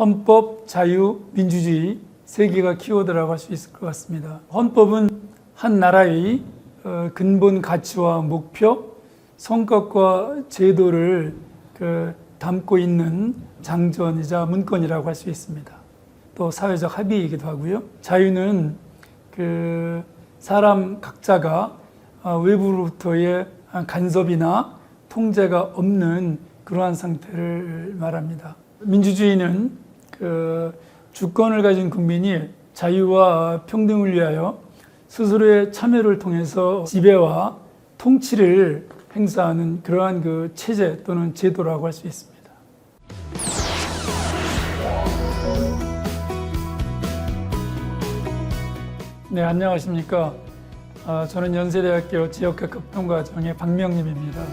헌법, 자유, 민주주의 세 개가 키워드라고 할 수 있을 것 같습니다. 헌법은 한 나라의 근본 가치와 목표, 성격과 제도를 담고 있는 장전이자 문건이라고 할 수 있습니다. 또 사회적 합의이기도 하고요. 자유는 사람 각자가 외부로부터의 간섭이나 통제가 없는 그러한 상태를 말합니다. 민주주의는 주권을 가진 국민이 자유와 평등을 위하여 스스로의 참여를 통해서 지배와 통치를 행사하는 그러한 체제 또는 제도라고 할 수 있습니다. 네, 안녕하십니까. 저는 연세대학교 지역학과 평가정의 박명림입니다.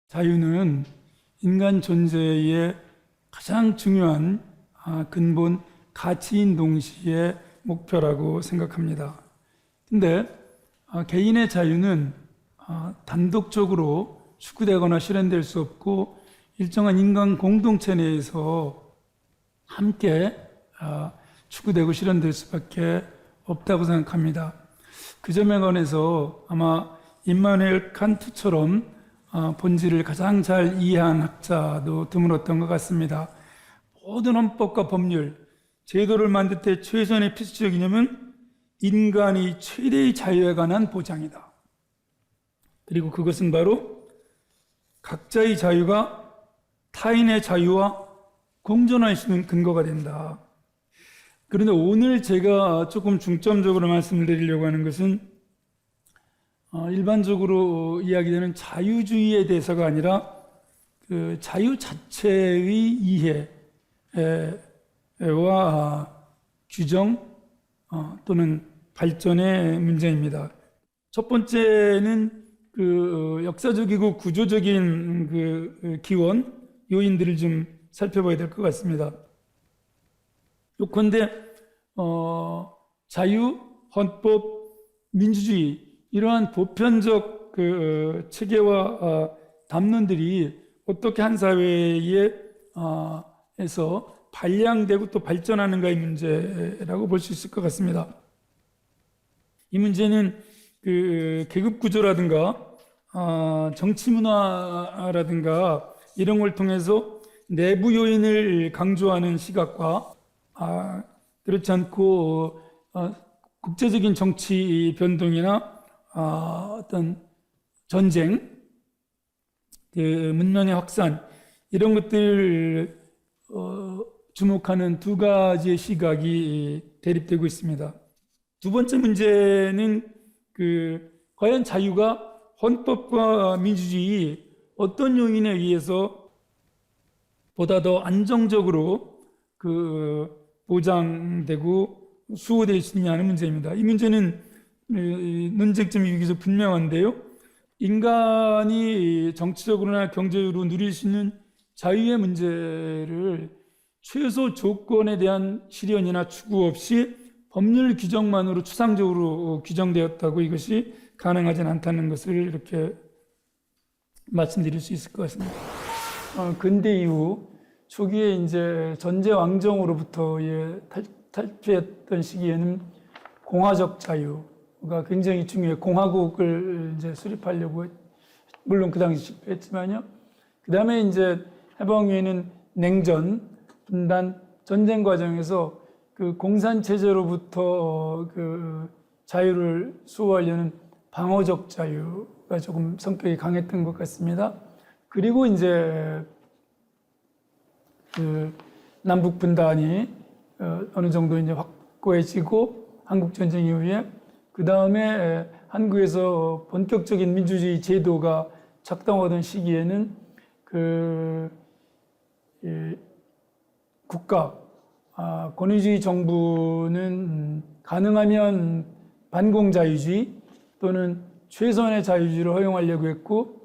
자유는 인간 존재의 가장 중요한 근본 가치인 동시에 목표라고 생각합니다. 근데 개인의 자유는 단독적으로 추구되거나 실현될 수 없고 일정한 인간 공동체 내에서 함께 추구되고 실현될 수밖에 없다고 생각합니다. 그 점에 관해서 아마 임마누엘 칸트처럼 본질을 가장 잘 이해한 학자도 드물었던 것 같습니다. 모든 헌법과 법률, 제도를 만들 때 최선의 필수적 이념은 인간의 최대의 자유에 관한 보장이다. 그리고 그것은 바로 각자의 자유가 타인의 자유와 공존할 수 있는 근거가 된다. 그런데 오늘 제가 조금 중점적으로 말씀을 드리려고 하는 것은 일반적으로 이야기되는 자유주의에 대해서가 아니라 자유 자체의 이해와 규정 또는 발전의 문제입니다. 첫 번째는 역사적이고 구조적인 기원, 요인들을 좀 살펴봐야 될 것 같습니다. 요컨대 자유, 헌법, 민주주의 이러한 보편적 체계와 담론들이 어떻게 한 사회에서 발양되고 또 발전하는가의 문제라고 볼 수 있을 것 같습니다. 이 문제는 계급 구조라든가 정치 문화라든가 이런 걸 통해서 내부 요인을 강조하는 시각과 그렇지 않고 국제적인 정치 변동이나 어떤 전쟁, 문명의 확산 이런 것들을 주목하는 두 가지의 시각이 대립되고 있습니다. 두 번째 문제는 과연 자유가 헌법과 민주주의 어떤 요인에 의해서 보다 더 안정적으로 보장되고 수호될 수 있냐는 문제입니다. 이 문제는 논쟁점이 여기서 분명한데요. 인간이 정치적으로나 경제적으로 누릴 수 있는 자유의 문제를 최소 조건에 대한 실현이나 추구 없이 법률 규정만으로 추상적으로 규정되었다고 이것이 가능하진 않다는 것을 이렇게 말씀드릴 수 있을 것 같습니다. 근대 이후 초기에 이제 전제 왕정으로부터 탈피했던 시기에는 공화적 자유가 굉장히 중요해요. 공화국을 이제 수립하려고 물론 그 당시 실패했지만요. 그 다음에 이제 해방 후에는 냉전, 분단, 전쟁 과정에서 공산 체제로부터 자유를 수호하려는 방어적 자유가 조금 성격이 강했던 것 같습니다. 그리고 이제 남북 분단이 어느 정도 이제 확고해지고 한국 전쟁 이후에 그 다음에 한국에서 본격적인 민주주의 제도가 작동하던 시기에는 국가 권위주의 정부는 가능하면 반공자유주의 또는 최선의 자유주의를 허용하려고 했고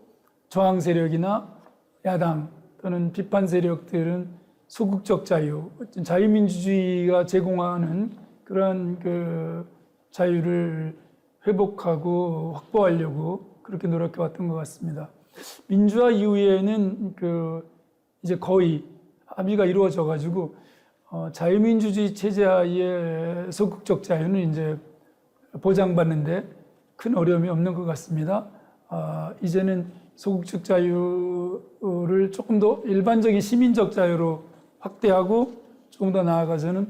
저항 세력이나 야당 또는 비판 세력들은 소극적 자유, 어떤 자유민주주의가 제공하는 그런 그 자유를 회복하고 확보하려고 그렇게 노력해왔던 것 같습니다. 민주화 이후에는 이제 거의 합의가 이루어져 가지고 자유민주주의 체제 하에 소극적 자유는 이제 보장받는데 큰 어려움이 없는 것 같습니다. 이제는 소극적 자유를 조금 더 일반적인 시민적 자유로 확대하고 조금 더 나아가서는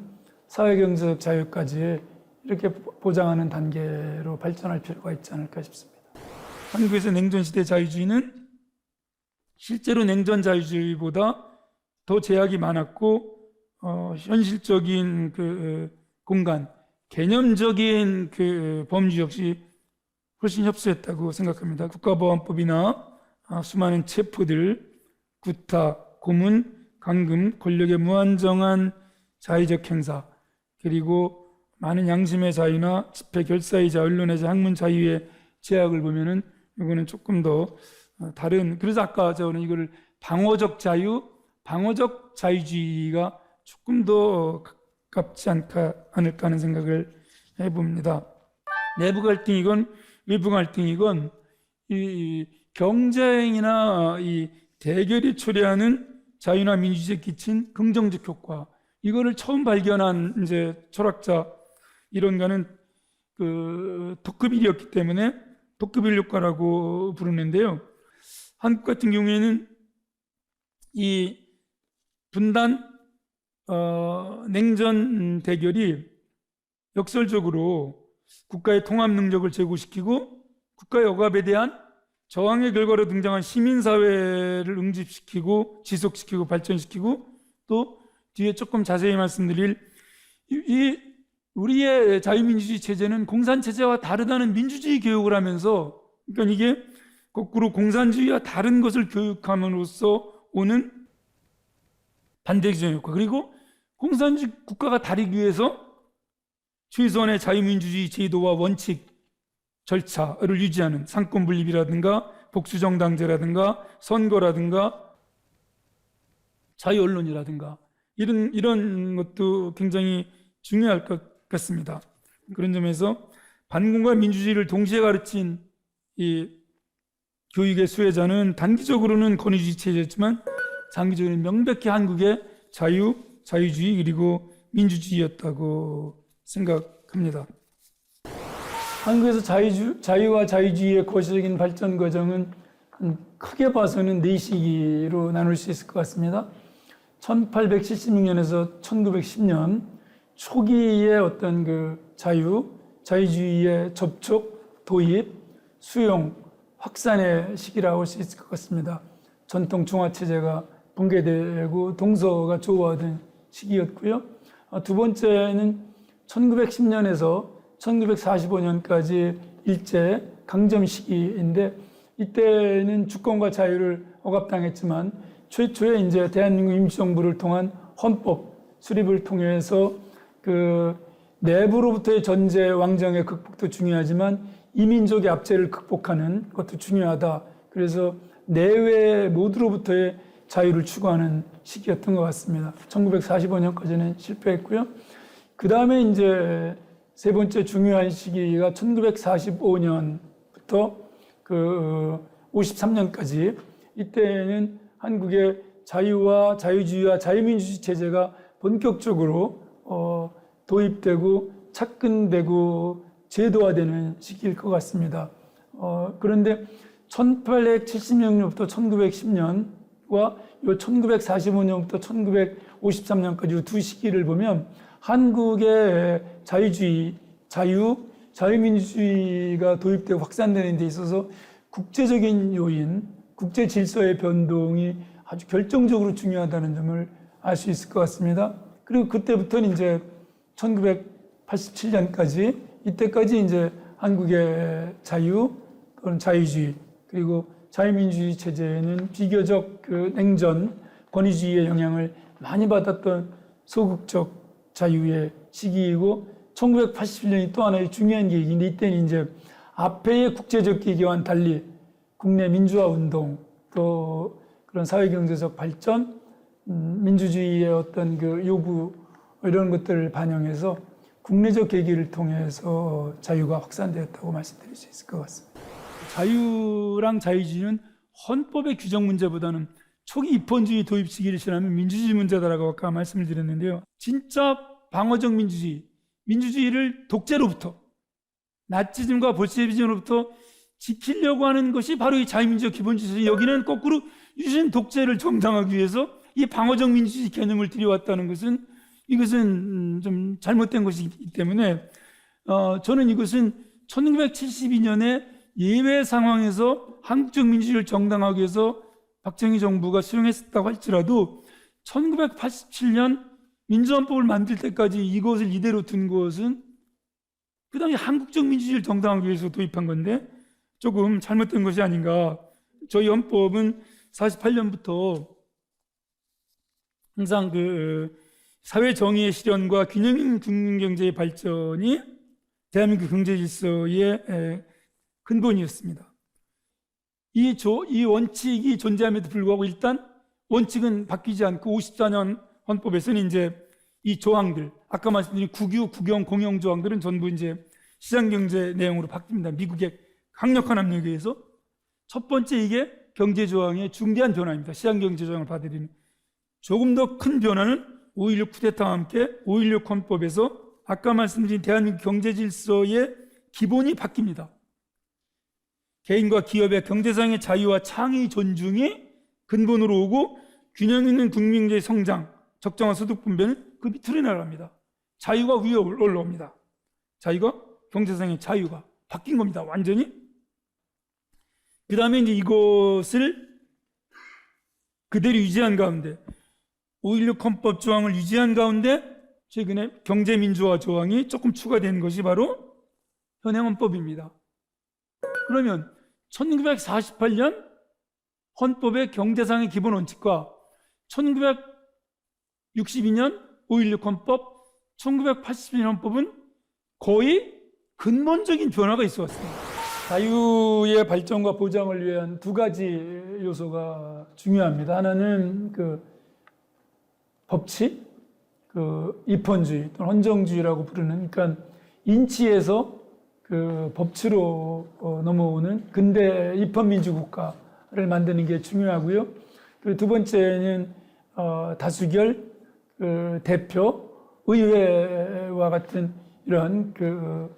사회경제적 자유까지 이렇게 보장하는 단계로 발전할 필요가 있지 않을까 싶습니다. 한국에서 냉전시대 자유주의는 실제로 냉전 자유주의보다 더 제약이 많았고 현실적인 공간, 개념적인 범주 역시 훨씬 협소했다고 생각합니다. 국가보안법이나 수많은 체포들, 구타, 고문, 감금, 권력의 무한정한 자의적 행사, 그리고 많은 양심의 자유나 집회 결사의 자유, 언론의 자유, 학문 자유의 제약을 보면은 이거는 조금 더 다른, 그래서 아까 저는 이거를 방어적 자유, 방어적 자유주의가 조금 더 가깝지 않을까 하는 생각을 해봅니다. 내부 갈등이건 외부 갈등이건 이 경쟁이나 이 대결이 초래하는 자유나 민주주의에 끼친 긍정적 효과, 이거를 처음 발견한 이제 철학자 이론가는 토크빌이었기 때문에 토크빌 효과라고 부르는데요. 한국 같은 경우에는 이 분단 냉전 대결이 역설적으로 국가의 통합 능력을 제고시키고 국가의 억압에 대한 저항의 결과로 등장한 시민사회를 응집시키고 지속시키고 발전시키고, 또 뒤에 조금 자세히 말씀드릴 우리의 자유민주주의 체제는 공산체제와 다르다는 민주주의 교육을 하면서, 그러니까 이게 거꾸로 공산주의와 다른 것을 교육함으로써 오는 반대적 효과, 그리고 공산주의 국가가 다르기 위해서 최소한의 자유민주주의 제도와 원칙, 절차를 유지하는 상권 분립이라든가 복수정당제라든가 선거라든가 자유언론이라든가 이런 것도 굉장히 중요할 것 같습니다. 그런 점에서 반공과 민주주의를 동시에 가르친 이 교육의 수혜자는 단기적으로는 권위주의 체제였지만 장기적으로는 명백히 한국의 자유주의 그리고 민주주의였다고 생각합니다. 한국에서 자유와 자유주의의 거시적인 발전 과정은 크게 봐서는 4시기로 나눌 수 있을 것 같습니다. 1876년에서 1910년 초기의 어떤 자유주의의 접촉, 도입, 수용, 확산의 시기라고 할 수 있을 것 같습니다. 전통 중화체제가 붕괴되고 동서가 조화된 시기였고요. 두 번째는 1910년에서 1945년까지 일제 강점 시기인데, 이때는 주권과 자유를 억압당했지만 최초의 이제 대한민국 임시정부를 통한 헌법 수립을 통해서 내부로부터의 전제 왕정의 극복도 중요하지만 이민족의 압제를 극복하는 것도 중요하다. 그래서 내외 모두로부터의 자유를 추구하는 시기였던 것 같습니다. 1945년까지는 실패했고요. 그 다음에 이제 세 번째 중요한 시기가 1945년부터 53년까지, 이때는 한국의 자유와 자유주의와 자유민주주의 체제가 본격적으로 도입되고 착근되고 제도화되는 시기일 것 같습니다. 그런데 1876년부터 1910년과 1945년부터 1953년까지 이 두 시기를 보면 한국의 자유민주주의가 도입되고 확산되는 데 있어서 국제적인 요인, 국제 질서의 변동이 아주 결정적으로 중요하다는 점을 알 수 있을 것 같습니다. 그리고 그때부터는 이제 1987년까지, 이때까지 이제 한국의 또는 자유주의, 그리고 자유민주주의 체제에는 비교적 냉전, 권위주의의 영향을 많이 받았던 소극적 자유의 시기이고, 1987년이 또 하나의 중요한 계기인데, 이때는 이제 앞에의 국제적 계기와는 달리 국내 민주화 운동, 또 그런 사회경제적 발전, 민주주의의 어떤 그 요구 이런 것들을 반영해서 국내적 계기를 통해서 자유가 확산되었다고 말씀드릴 수 있을 것 같습니다. 자유랑 자유주의는 헌법의 규정 문제보다는 초기 입헌주의 도입 시기를 실하면 민주주의 문제다라고 아까 말씀을 드렸는데요. 진짜 방어적 민주주의, 민주주의를 독재로부터, 나치즘과 볼셰비즘으로부터 지키려고 하는 것이 바로 이 자유민주적 기본주의죠. 여기는 거꾸로 유신 독재를 정당하기 위해서 이 방어적 민주주의 개념을 들여왔다는 것은 이것은 좀 잘못된 것이기 때문에 저는 이것은 1972년에 예외 상황에서 한국적 민주주의를 정당하기 위해서 박정희 정부가 수용했었다고 할지라도 1987년 민주헌법을 만들 때까지 이것을 이대로 둔 것은 그 당시 한국적 민주주의를 정당하기 위해서 도입한 건데 조금 잘못된 것이 아닌가. 저희 헌법은 48년부터 항상 그 사회 정의의 실현과 균형 있는 국민경제의 발전이 대한민국 경제 질서의 근본이었습니다. 이 원칙이 존재함에도 불구하고 일단 원칙은 바뀌지 않고 54년 헌법에서는 이제 이 조항들, 아까 말씀드린 국유, 국영, 공영 조항들은 전부 이제 시장경제 내용으로 바뀝니다. 미국의 강력한 압력에 의해서. 첫 번째 이게 경제 조항의 중대한 변화입니다. 시장경제 조항을 받아들이는. 조금 더 큰 변화는 5.16 쿠데타와 함께 5.16 헌법에서 아까 말씀드린 대한민국 경제 질서의 기본이 바뀝니다. 개인과 기업의 경제상의 자유와 창의 존중이 근본으로 오고 균형 있는 국민경제 성장, 적정한 소득 분배는 그 밑으로 내려갑니다. 자유가 위에 올라옵니다. 자유가 경제상의 자유가 바뀐 겁니다. 완전히. 그 다음에 이제 이것을 그대로 유지한 가운데 5.16 헌법 조항을 유지한 가운데 최근에 경제민주화 조항이 조금 추가된 것이 바로 현행 헌법입니다. 그러면 1948년 헌법의 경제상의 기본 원칙과 1962년 5.16 헌법, 1982년 헌법은 거의 근본적인 변화가 있어 왔습니다. 자유의 발전과 보장을 위한 두 가지 요소가 중요합니다. 하나는 그 법치, 그 입헌주의 또는 헌정주의라고 부르는, 그러니까 인치에서 그 법치로 넘어오는 근대 입헌민주 국가를 만드는 게 중요하고요. 그리고 두 번째는 다수결, 그 대표, 의회와 같은 이런 그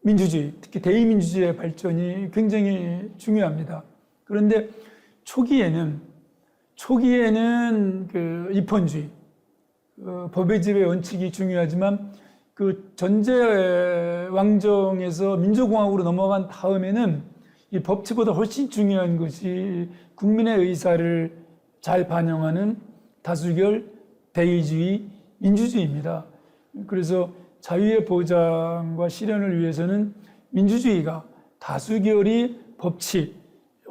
민주주의, 특히 대의민주주의의 발전이 굉장히 중요합니다. 그런데 초기에는 그 입헌주의, 법의 지배 원칙이 중요하지만 그 전제 왕정에서 민주공화국으로 넘어간 다음에는 이 법치보다 훨씬 중요한 것이 국민의 의사를 잘 반영하는 다수결, 대의주의, 민주주의입니다. 그래서 자유의 보장과 실현을 위해서는 민주주의가 다수결이 법치,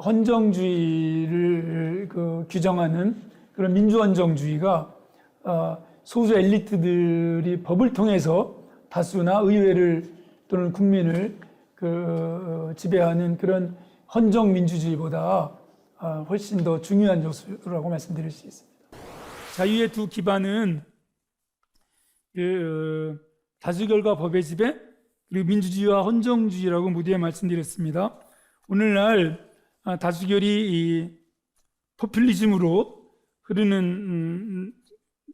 헌정주의를 규정하는 그런 민주헌정주의가 소수 엘리트들이 법을 통해서 다수나 의회를 또는 국민을 지배하는 그런 헌정민주주의보다 훨씬 더 중요한 요소라고 말씀드릴 수 있습니다. 자유의 두 기반은 다수결과 법의 지배, 그리고 민주주의와 헌정주의라고 모두에 말씀드렸습니다. 오늘날 다수결이 포퓰리즘으로 흐르는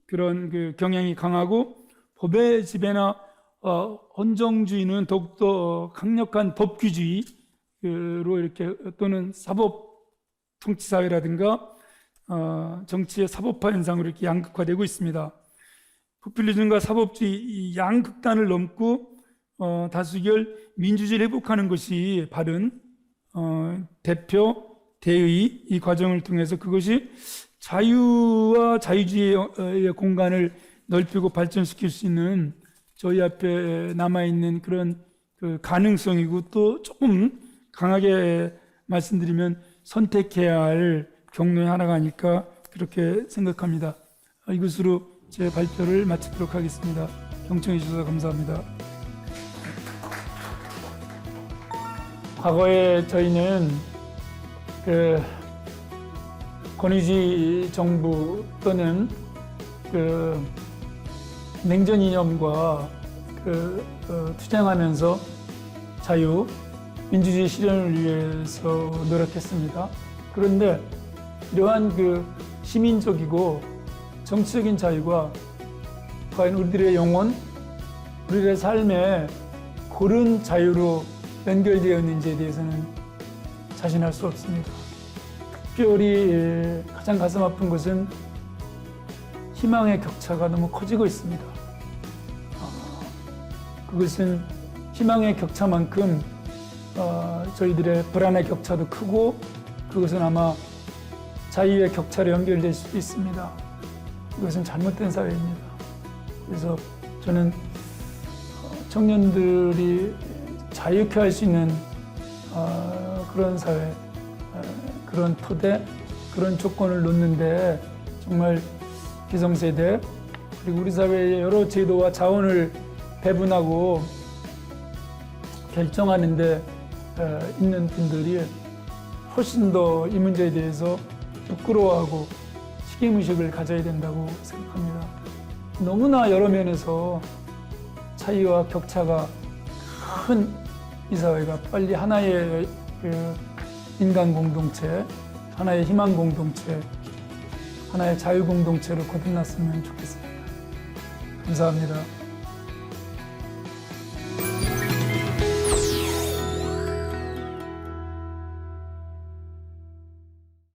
그런 그 경향이 강하고 법의 지배나 헌정주의는 더욱더 강력한 법규주의로 이렇게 또는 사법 통치사회라든가 정치의 사법화 현상으로 이렇게 양극화되고 있습니다. 포퓰리즘과 사법주의 이 양극단을 넘고 다수결 민주주의를 회복하는 것이 바른 대표, 대의 이 과정을 통해서 그것이 자유와 자유주의의 공간을 넓히고 발전시킬 수 있는 저희 앞에 남아있는 그런 그 가능성이고 또 조금 강하게 말씀드리면 선택해야 할 경로의 하나가 아닐까 그렇게 생각합니다. 이것으로 제 발표를 마치도록 하겠습니다. 경청해 주셔서 감사합니다. 과거에 저희는 권위주의 정부 또는 그 냉전 이념과 투쟁하면서 자유, 민주주의 실현을 위해서 노력했습니다. 그런데 이러한 시민적이고 정치적인 자유가 과연 우리들의 영혼, 우리들의 삶에 그런 자유로 연결되어 있는지에 대해서는 자신할 수 없습니다. 특별히 가장 가슴 아픈 것은 희망의 격차가 너무 커지고 있습니다. 그것은 희망의 격차만큼 저희들의 불안의 격차도 크고, 그것은 아마 자유의 격차로 연결될 수도 있습니다. 이것은 잘못된 사회입니다. 그래서 저는 청년들이 자유케 할 수 있는 그런 사회, 그런 토대, 그런 조건을 놓는데 정말 기성세대, 그리고 우리 사회의 여러 제도와 자원을 배분하고 결정하는 데 있는 분들이 훨씬 더 이 문제에 대해서 부끄러워하고 책임의식을 가져야 된다고 생각합니다. 너무나 여러 면에서 차이와 격차가 큰 이 사회가 빨리 하나의 인간 공동체, 하나의 희망 공동체, 하나의 자유 공동체로 거듭났으면 좋겠습니다. 감사합니다.